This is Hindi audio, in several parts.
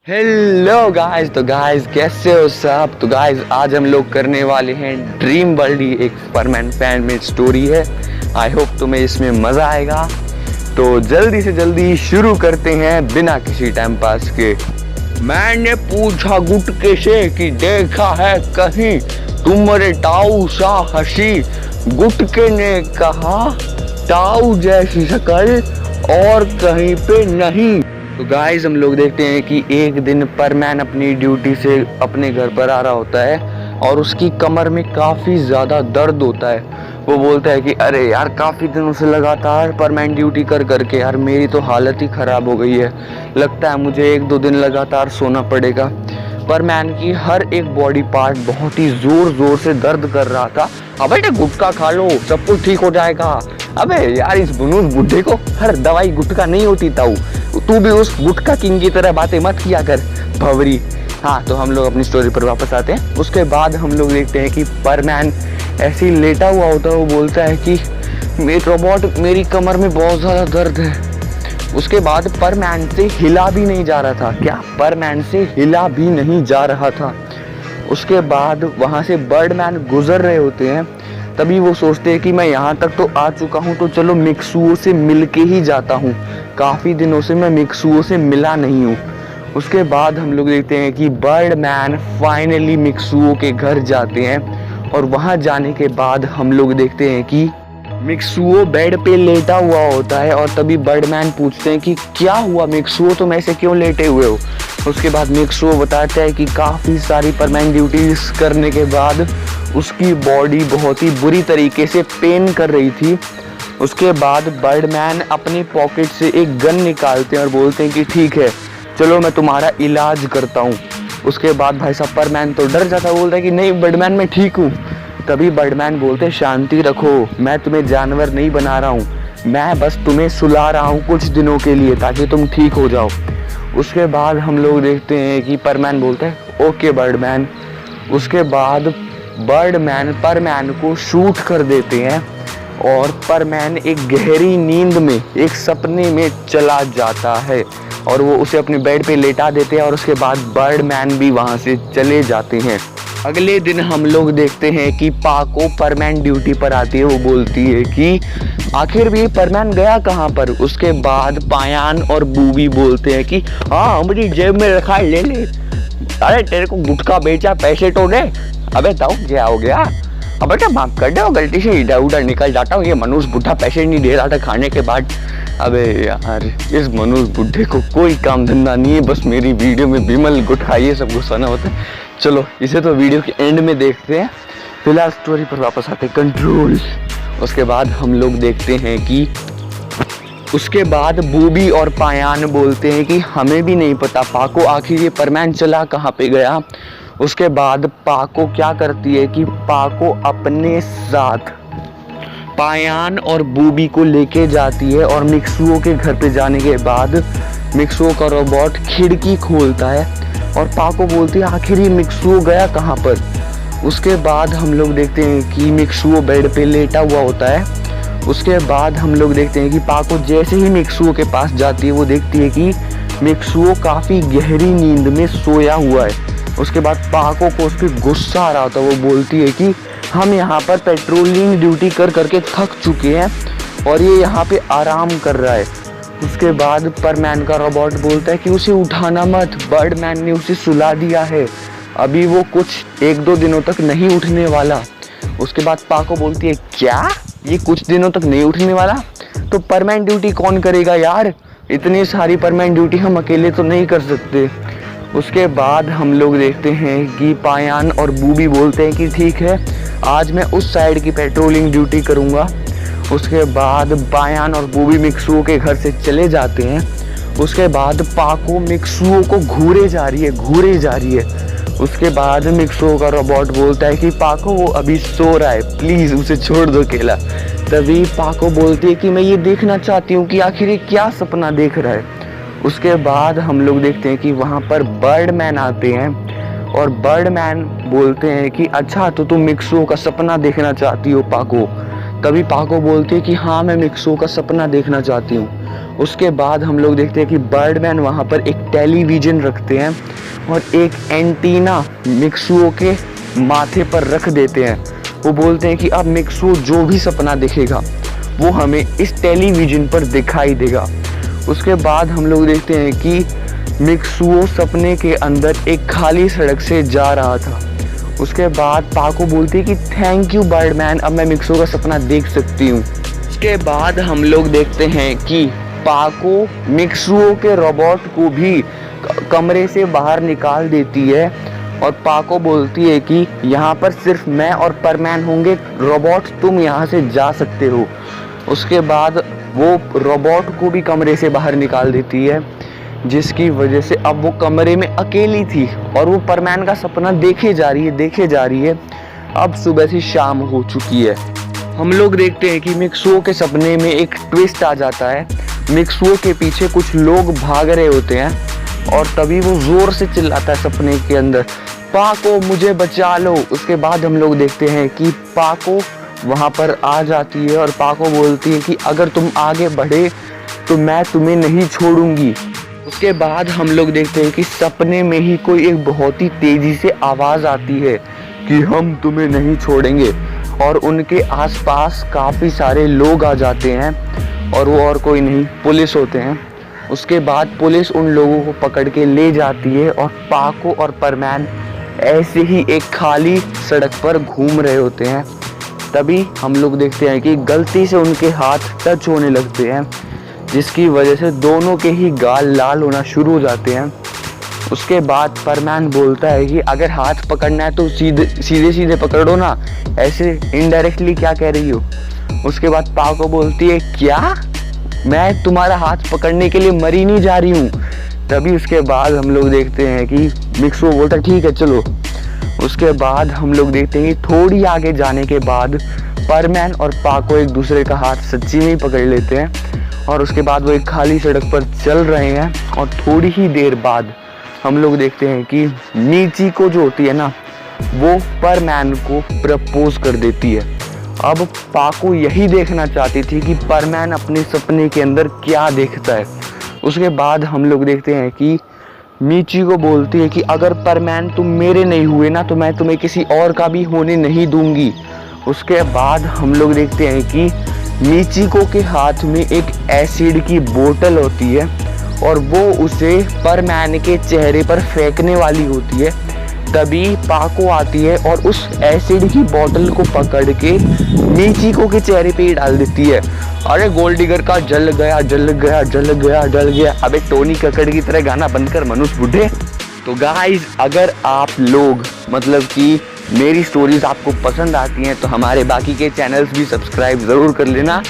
Hello guys. तो गाइस कैसे हो सब। तो गाइस आज हम लोग करने वाले हैं ड्रीम वर्ल्ड। एक सुपरमैन फैन मेड स्टोरी है। आई होप तुम्हें इसमें मज़ा आएगा। तो जल्दी से जल्दी शुरू करते हैं बिना किसी टाइम पास के। मैंने पूछा गुटके से कि देखा है कहीं तुम्हारे टाऊ सा हंसी। गुटके ने कहा टाऊ जैसी शक्ल और कहीं पे नहीं। तो गाइस हम लोग देखते हैं कि एक दिन परमैन अपनी ड्यूटी से अपने घर पर आ रहा होता है और उसकी कमर में काफ़ी ज़्यादा दर्द होता है। वो बोलता है कि अरे यार काफ़ी दिनों से लगातार परमैन ड्यूटी कर करके यार मेरी तो हालत ही ख़राब हो गई है। लगता है मुझे 1-2 दिन लगातार सोना पड़ेगा। परमैन की हर एक बॉडी पार्ट बहुत ही ज़ोर ज़ोर से दर्द कर रहा था। अबे बेटे गुटखा खा लो सब कुछ ठीक हो जाएगा। अबे यार इस बुनूस बुड्ढे को हर दवाई गुटखा नहीं होती ताऊ। तू भी उस गुटखा किंग की तरह बातें मत किया कर भवरी। हाँ तो हम लोग अपनी स्टोरी पर वापस आते हैं। उसके बाद हम लोग देखते हैं कि परमैन ऐसे ही लेटा हुआ होता है। वो बोलता है कि मेरे रोबोट मेरी कमर में बहुत ज़्यादा दर्द है। उसके बाद परमैन से हिला भी नहीं जा रहा था। क्या परमैन से हिला भी नहीं जा रहा था। उसके बाद वहाँ से बर्डमैन गुजर रहे होते हैं। तभी वो सोचते हैं कि मैं यहाँ तक तो आ चुका हूँ तो चलो मिक्सुओ से मिल के ही जाता हूँ। काफ़ी दिनों से मैं मिक्सुओ से मिला नहीं हूँ। उसके बाद हम लोग देखते हैं कि बर्डमैन फाइनली मिक्सुओ के घर जाते हैं और वहाँ जाने के बाद हम लोग देखते हैं कि मिक्सुओ बेड पे लेटा हुआ होता है। और तभी बर्डमैन पूछते हैं कि क्या हुआ मिक्सुओ, तुम ऐसे क्यों लेटे हुए हो। उसके बाद मिक्सुओ बताता है कि काफ़ी सारी परमैन ड्यूटीज करने के बाद उसकी बॉडी बहुत ही बुरी तरीके से पेन कर रही थी। उसके बाद बर्डमैन अपने पॉकेट से एक गन निकालते हैं और बोलते हैं कि ठीक है चलो मैं तुम्हारा इलाज करता हूँ। उसके बाद भाई साहब परमैन तो डर जाता है। बोलता है कि नहीं बर्डमैन मैं ठीक हूँ। तभी बर्डमैन बोलते हैं शांति रखो, मैं तुम्हें जानवर नहीं बना रहा हूँ, मैं बस तुम्हें सुला रहा हूँ कुछ दिनों के लिए ताकि तुम ठीक हो जाओ। उसके बाद हम लोग देखते हैं कि परमैन बोलते हैं ओके बर्डमैन। उसके बाद बर्डमैन परमैन को शूट कर देते हैं और परमैन एक गहरी नींद में एक सपने में चला जाता है और वो उसे अपने बेड पे लेटा देते हैं। और उसके बाद बर्डमैन भी वहाँ से चले जाते हैं। अगले दिन हम लोग देखते हैं कि पाको परमैन ड्यूटी पर आती है। वो बोलती है कि आखिर भी परमैन गया कहाँ पर। उसके बाद पायान और बूबी बोलते हैं कि हाँ मेरी जेब में रखा है ले ले। अरे तेरे को गुटखा बेचा पैसे तो दे। अबे ताऊ क्या हो गया। अब बेटा माफ कर दो गलती से इधर उधर निकल जाता हूँ। ये मनुष्य बुढ़ा पैसे नहीं दे रहा था खाने के बाद। अबे यार इस मनुष्य बुढ़े को कोई काम धंधा नहीं है, बस मेरी वीडियो में विमल गुटखा ये सब गुस्साना होता है। चलो इसे तो वीडियो के एंड में देखते हैं। फिलहाल स्टोरी पर वापस आते हैं कंट्रोल। उसके बाद हम लोग देखते हैं कि उसके बाद बूबी और पायान बोलते हैं कि हमें भी नहीं पता पाको आखिर ये परमैन चला कहाँ पे गया। उसके बाद पाको क्या करती है कि पाको अपने साथ पायान और बूबी को लेके जाती है और मिक्सुओ के घर पे जाने के बाद मिक्सुओ का रोबोट खिड़की खोलता है और पाको बोलती है आखिर ये मिक्सुओ गया कहाँ पर। उसके बाद हम लोग देखते हैं कि मिक्सुओ बेड पे लेटा हुआ होता है। उसके बाद हम लोग देखते हैं कि पाको जैसे ही मिक्सुओ के पास जाती है वो देखती है कि मिक्सुओ काफ़ी गहरी नींद में सोया हुआ है। उसके बाद पाको को उस पर गुस्सा आ रहा था। वो बोलती है कि हम यहाँ पर पेट्रोलिंग ड्यूटी कर करके थक चुके हैं और ये यहाँ पे आराम कर रहा है। उसके बाद परमैन का रोबोट बोलता है कि उसे उठाना मत, बर्डमैन ने उसे सुला दिया है, अभी वो कुछ 1-2 दिनों तक नहीं उठने वाला। उसके बाद पाको बोलती है क्या ये कुछ दिनों तक नहीं उठने वाला, तो परमैन ड्यूटी कौन करेगा यार, इतनी सारी परमैन ड्यूटी हम अकेले तो नहीं कर सकते। उसके बाद हम लोग देखते हैं कि पायान और बूबी बोलते हैं कि ठीक है आज मैं उस साइड की पेट्रोलिंग ड्यूटी करूँगा। उसके बाद पायान और बूबी मिक्सुओ के घर से चले जाते हैं। उसके बाद पाको मिक्सुओ को घूरे जा रही है। उसके बाद मिक्सुओ का रोबोट बोलता है कि पाको वो अभी सो रहा है, प्लीज़ उसे छोड़ दो अकेला। तभी पाको बोलती है कि मैं ये देखना चाहती हूँ कि आखिर ये क्या सपना देख रहा है। उसके बाद हम लोग देखते हैं कि वहाँ पर बर्डमैन आते हैं और बर्डमैन बोलते हैं कि अच्छा तो तुम मिक्सुओ का सपना देखना चाहती हो पाको। तभी पाको बोलती है कि हाँ मैं मिक्सुओ का सपना देखना चाहती हूँ। उसके बाद हम लोग देखते हैं कि बर्डमैन वहाँ पर एक टेलीविज़न रखते हैं और एक एंटीना मिक्सुओ के माथे पर रख देते हैं। वो बोलते हैं कि अब मिक्सुओ जो भी सपना देखेगा वो हमें इस टेलीविज़न पर दिखाई देगा। उसके बाद हम लोग देखते हैं कि मिक्सुओ सपने के अंदर एक खाली सड़क से जा रहा था। उसके बाद पाको बोलती है कि थैंक यू बर्डमैन, अब मैं मिक्सुओ का सपना देख सकती हूँ। उसके बाद हम लोग देखते हैं कि पाको मिक्सुओ के रोबोट को भी कमरे से बाहर निकाल देती है और पाको बोलती है कि यहाँ पर सिर्फ मैं और परमैन होंगे, रोबोट तुम यहाँ से जा सकते हो। उसके बाद वो रोबोट को भी कमरे से बाहर निकाल देती है, जिसकी वजह से अब वो कमरे में अकेली थी और वो परमैन का सपना देखे जा रही है। अब सुबह से शाम हो चुकी है। हम लोग देखते हैं कि मिक्सुओ के सपने में एक ट्विस्ट आ जाता है। मिक्सुओ के पीछे कुछ लोग भाग रहे होते हैं और तभी वो जोर से चिल्लाता है सपने के अंदर, पाको मुझे बचा लो। उसके बाद हम लोग देखते हैं कि पाको वहाँ पर आ जाती है और पाको बोलती है कि अगर तुम आगे बढ़े तो मैं तुम्हें नहीं छोड़ूंगी। उसके बाद हम लोग देखते हैं कि सपने में ही कोई एक बहुत ही तेजी से आवाज़ आती है कि हम तुम्हें नहीं छोड़ेंगे, और उनके आसपास काफ़ी सारे लोग आ जाते हैं और वो और कोई नहीं पुलिस होते हैं। उसके बाद पुलिस उन लोगों को पकड़ के ले जाती है और पाको और परमैन ऐसे ही एक खाली सड़क पर घूम रहे होते हैं। तभी हम लोग देखते हैं कि गलती से उनके हाथ टच होने लगते हैं, जिसकी वजह से दोनों के ही गाल लाल होना शुरू हो जाते हैं। उसके बाद परमैन बोलता है कि अगर हाथ पकड़ना है तो सीधे पकड़ो ना, ऐसे इनडायरेक्टली क्या कह रही हो। उसके बाद पाको बोलती है क्या, मैं तुम्हारा हाथ पकड़ने के लिए मरी नहीं जा रही हूँ। तभी उसके बाद हम लोग देखते हैं कि मिक्सुओ बोलता है ठीक है चलो। उसके बाद हम लोग देखते हैं कि थोड़ी आगे जाने के बाद परमैन और पाको एक दूसरे का हाथ सच्ची में ही पकड़ लेते हैं और उसके बाद वो एक खाली सड़क पर चल रहे हैं। और थोड़ी ही देर बाद हम लोग देखते हैं कि मिचिको जो होती है ना, वो परमैन को प्रपोज कर देती है। अब पाको यही देखना चाहती थी कि परमैन अपने सपने के अंदर क्या देखता है। उसके बाद हम लोग देखते हैं कि मिचिको बोलती है कि अगर परमैन तुम मेरे नहीं हुए ना तो मैं तुम्हें किसी और का भी होने नहीं दूंगी। उसके बाद हम लोग देखते हैं कि मिचिको के हाथ में एक एसिड की बोतल होती है और वो उसे परमैन के चेहरे पर फेंकने वाली होती है। तभी पाको आती है और उस एसिड की बोतल को पकड़ के मिचिको के चेहरे पे ही डाल देती है। अरे गोल्ड डिगर का जल गया जल गया जल गया डल गया। अबे टोनी कक्कड़ की तरह गाना बंद कर मनुष्य बुढ़े। तो गाइज अगर आप लोग मतलब कि मेरी स्टोरीज आपको पसंद आती हैं तो हमारे बाकी के चैनल्स भी सब्सक्राइब ज़रूर कर लेना।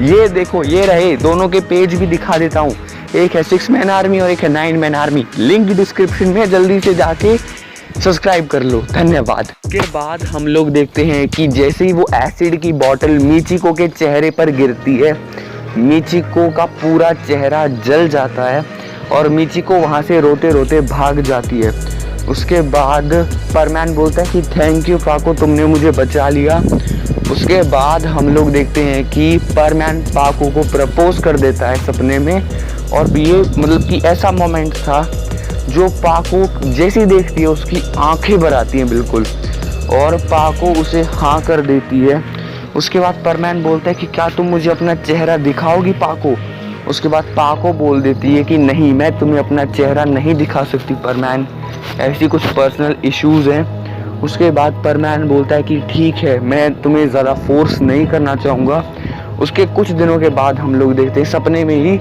ये देखो ये रहे, दोनों के पेज भी दिखा देता हूँ, एक है 6 मैन आर्मी और एक है 9 मैन आर्मी, लिंक डिस्क्रिप्शन में, जल्दी से जाके सब्सक्राइब कर लो। धन्यवाद। के बाद हम लोग देखते हैं कि जैसे ही वो एसिड की बोतल मिचिको के चेहरे पर गिरती है, मिचिको का पूरा चेहरा जल जाता है और मिचिको वहाँ से रोते रोते भाग जाती है। उसके बाद परमैन बोलता है कि थैंक यू पाको, तुमने मुझे बचा लिया। उसके बाद हम लोग देखते हैं कि परमैन पाको को प्रपोज कर देता है सपने में, और ये मतलब कि ऐसा मोमेंट था जो पाको जैसी देखती है उसकी आंखें भर आती हैं बिल्कुल, और पाको उसे हाँ कर देती है। उसके बाद परमैन बोलता है कि क्या तुम मुझे अपना चेहरा दिखाओगी पाको। उसके बाद पाको बोल देती है कि नहीं, मैं तुम्हें अपना चेहरा नहीं दिखा सकती परमैन, ऐसी कुछ पर्सनल इश्यूज़ हैं। उसके बाद परमैन बोलता है कि ठीक है, मैं तुम्हें ज़्यादा फोर्स नहीं करना चाहूँगा। उसके कुछ दिनों के बाद हम लोग देखते हैं सपने में ही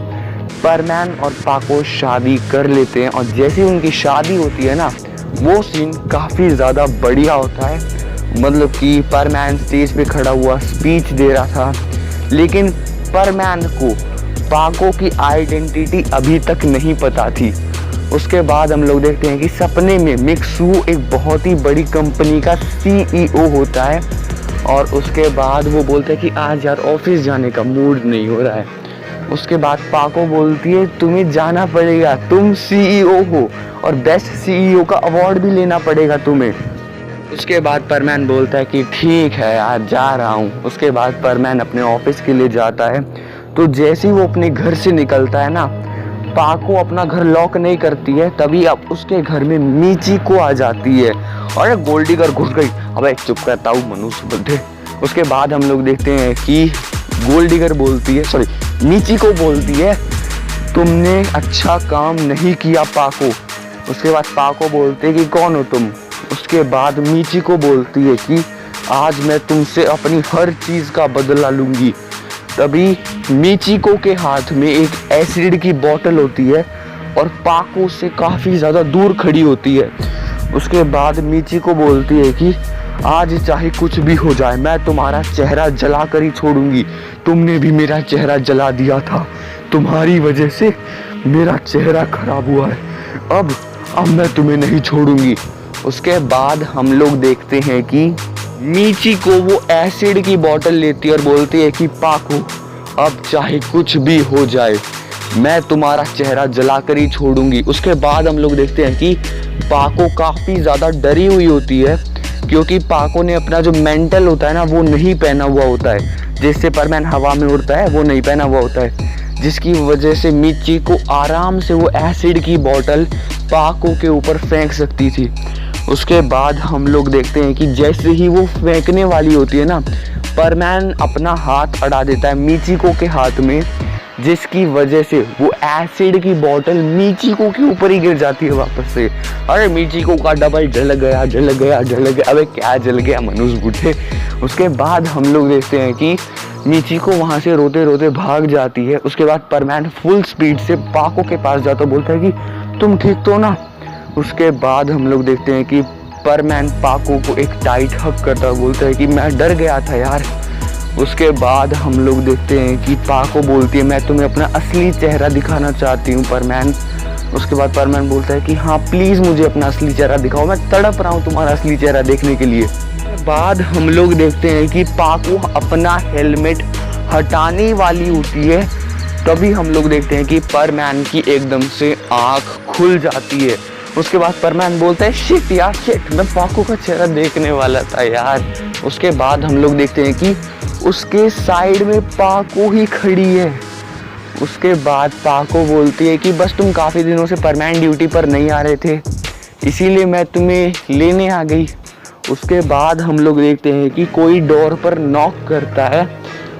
परमैन और पाको शादी कर लेते हैं, और जैसे ही उनकी शादी होती है ना, वो सीन काफ़ी ज़्यादा बढ़िया होता है। मतलब कि परमैन स्टेज पे खड़ा हुआ स्पीच दे रहा था, लेकिन परमैन को पाको की आइडेंटिटी अभी तक नहीं पता थी। उसके बाद हम लोग देखते हैं कि सपने में मिक्सुओ एक बहुत ही बड़ी कंपनी का CEO होता है, और उसके बाद वो बोलता है कि आज यार ऑफिस जाने का मूड नहीं हो रहा है। उसके बाद पाको बोलती है तुम्हें जाना पड़ेगा, तुम CEO हो और बेस्ट CEO का अवार्ड भी लेना पड़ेगा तुम्हें। उसके बाद परमैन बोलता है कि ठीक है यार जा रहा हूँ। उसके बाद परमैन अपने ऑफिस के लिए जाता है। तो जैसे ही वो अपने घर से निकलता है ना, पाको अपना घर लॉक नहीं करती है, तभी अब उसके घर में मीचिको आ जाती है। अरे गोल्डीगर घुस गई। अबे चुप करता हूँ मनुष्य बुड्ढे। उसके बाद हम लोग देखते हैं कि गोल्डीगर बोलती है, सॉरी मीचिको बोलती है, तुमने अच्छा काम नहीं किया पाको। उसके बाद पाको बोलते हैं कि कौन हो तुम। उसके बाद मीचिको बोलती है कि आज मैं तुमसे अपनी हर चीज़ का बदला लूँगी। तभी मीचिको के हाथ में एक एसिड की बोतल होती है और पाको से काफ़ी ज़्यादा दूर खड़ी होती है। उसके बाद मीचिको बोलती है कि आज चाहे कुछ भी हो जाए मैं तुम्हारा चेहरा जला कर ही छोड़ूंगी। तुमने भी मेरा चेहरा जला दिया था, तुम्हारी वजह से मेरा चेहरा खराब हुआ है। अब मैं तुम्हें नहीं छोड़ूंगी। उसके बाद हम लोग देखते हैं कि मीचिको वो एसिड की बोतल लेती है और बोलती है कि पाको अब चाहे कुछ भी हो जाए मैं तुम्हारा चेहरा जलाकर ही छोड़ूंगी। उसके बाद हम लोग देखते हैं कि पाको काफ़ी ज़्यादा डरी हुई होती है, क्योंकि पाको ने अपना जो मेंटल होता है ना वो नहीं पहना हुआ होता है, जिससे परमैन हवा में उड़ता है वो नहीं पहना हुआ होता है, जिसकी वजह से मीचिको आराम से वो एसिड की बोतल पाको के ऊपर फेंक सकती थी। उसके बाद हम लोग देखते हैं कि जैसे ही वो फेंकने वाली होती है ना, परमैन अपना हाथ अड़ा देता है मीचिको के हाथ में, जिसकी वजह से वो एसिड की बोतल मीचिको के ऊपर ही गिर जाती है वापस से। अरे मीचिको का डबल जल गया जल गया जल गया। अबे क्या जल गया मनुष्य बूढ़े। उसके बाद हम लोग देखते हैं कि मीचिको वहाँ से रोते रोते भाग जाती है। उसके बाद परमैन फुल स्पीड से पाको के पास जाता बोलता है कि तुम ठीक तो ना। उसके बाद हम लोग देखते हैं कि परमैन पाको को एक टाइट हक करता बोलता है कि मैं डर गया था यार। उसके बाद हम लोग देखते हैं कि पाको बोलती है मैं तुम्हें अपना असली चेहरा दिखाना चाहती हूँ परमैन। उसके बाद परमैन बोलता है कि हाँ प्लीज़ मुझे अपना असली चेहरा दिखाओ, मैं तड़प रहा हूँ तुम्हारा असली चेहरा देखने के लिए। उसके बाद हम लोग देखते हैं कि पाको अपना हेलमेट हटाने वाली होती है, तभी हम लोग देखते हैं कि परमैन की एकदम से आँख खुल जाती है। उसके बाद परमैन बोलता है शिट यार शिट, मैं पाको का चेहरा देखने वाला था यार। उसके बाद हम लोग देखते हैं कि उसके साइड में पाको ही खड़ी है। उसके बाद पाको बोलती है कि बस तुम काफ़ी दिनों से परमैन ड्यूटी पर नहीं आ रहे थे, इसीलिए मैं तुम्हें लेने आ गई। उसके बाद हम लोग देखते हैं कि कोई डोर पर नॉक करता है।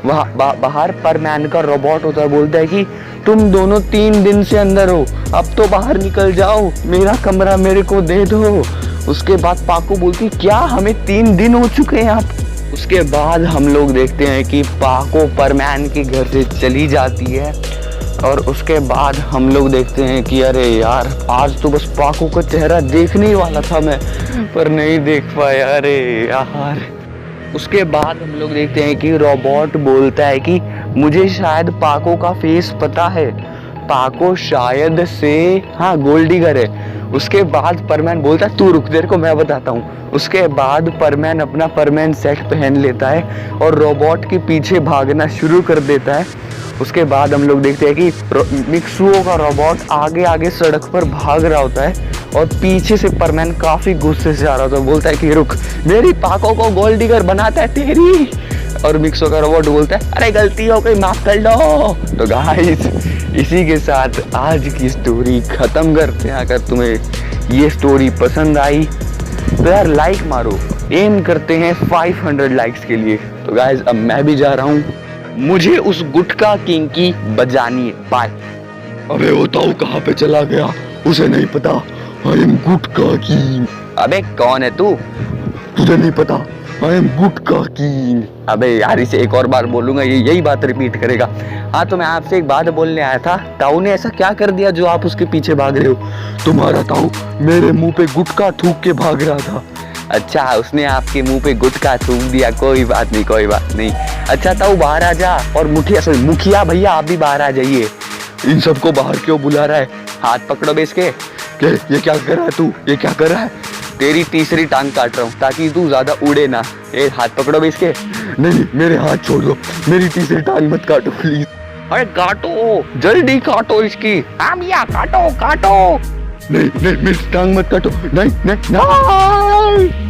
वहाँ बाहर परमैन का रोबोट होता है, बोलता है कि तुम दोनों 3 दिन से अंदर हो, अब तो बाहर निकल जाओ, मेरा कमरा मेरे को दे दो। उसके बाद पाको बोलती क्या हमें 3 दिन हो चुके हैं आप। उसके बाद हम लोग देखते हैं कि पाको परमैन के घर से चली जाती है। और उसके बाद हम लोग देखते हैं कि अरे यार आज तो बस पाको का चेहरा देखने ही वाला था मैं, पर नहीं देख पाया, अरे यार। उसके बाद हम लोग देखते हैं कि रोबोट बोलता है कि मुझे शायद पाको का फेस पता है, पाको शायद से हाँ गोल्डीगर है। उसके बाद परमैन बोलता है तू रुक देर को मैं बताता हूँ। उसके बाद परमैन अपना परमैन सेट पहन लेता है और रोबोट के पीछे भागना शुरू कर देता है। उसके बाद हम लोग देखते हैं कि मिक्सुओ का रोबोट आगे आगे सड़क पर भाग रहा होता है और पीछे से परमैन काफ़ी गुस्से से आ रहा होता है, बोलता है कि रुक, मेरी पाको को गोल्डीगर बनाता है तेरी। और मिक्सो का रोबोट बोलता है अरे गलती हो गई माफ कर लो। तो गाइस इसी के साथ आज की स्टोरी ख़त्म करते हैं। अगर तुम्हें ये स्टोरी पसंद आई तो यार लाइक मारो, एम करते हैं 500 लाइक्स के लिए। तो गाइस अब मैं भी जा रहा हूँ, मुझे उस गुटका किंग की बजानी है। बाय। अबे वो ताऊ कहाँ पे चला गया, उसे नहीं पता। I am gutka king. अबे कौन है तू? तुझे नहीं पता, आई एम गुटका किंग। अबे यार इसे एक और बार बोलूंगा ये यही बात रिपीट करेगा। हाँ तो मैं आपसे एक बात बोलने आया था, ताऊ ने ऐसा क्या कर दिया जो आप उसके पीछे भाग रहे हो? तुम्हारा ताऊ मेरे मुंह पे गुटका थूक के भाग रहा था। अच्छा उसने आपके मुंह पे गुटका थूक दिया, कोई बात नहीं कोई बात नहीं। अच्छा ताऊ बाहर आ जा, और मुखिया भैया आप भी बाहर आ जाइए। इन सबको बाहर क्यों बुला रहा है? हाथ पकड़ो बे इसके। ये क्या कर रहा है तू, ये क्या कर रहा है? तेरी तीसरी टांग काट रहा हूँ ताकि तू ज्यादा उड़े ना। ये हाथ पकड़ो बे इसके। नहीं मेरे हाथ छोड़ दो, मेरी तीसरी टांग मत काटो प्लीज। अरे काटो जल्दी काटो इसकी। हाँ भैया काटो काटो। नहीं मेरी टांग मत काटो। नहीं।